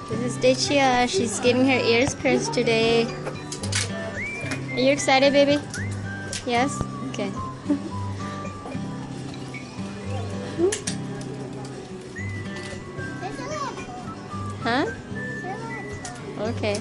This is Dechia. She's getting her ears pierced today. Are you excited, baby? Yes? Okay. Huh? Okay.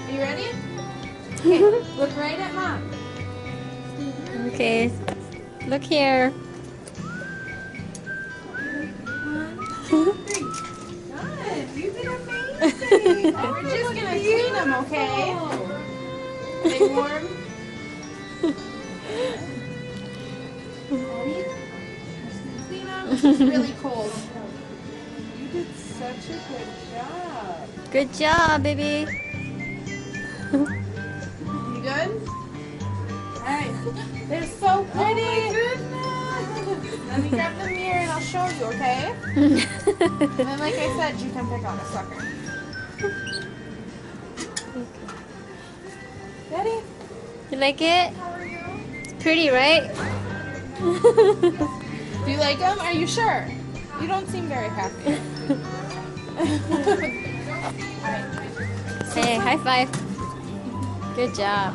Are you ready? Okay, look right at Mom. Okay. Look here. 1, 2, 3. Good. You did amazing. We're just gonna clean them, okay? Stay warm. Ready? Clean them. It's really cold. You did such a good job. Good job, baby. You good? Alright. They're so pretty. Oh my goodness. Let me grab the mirror and I'll show you, okay? And then, like I said, you can pick out a sucker. Ready? You like it? How are you? It's pretty, right? Do you like them? Are you sure? You don't seem very happy. Hey, high five. Good job.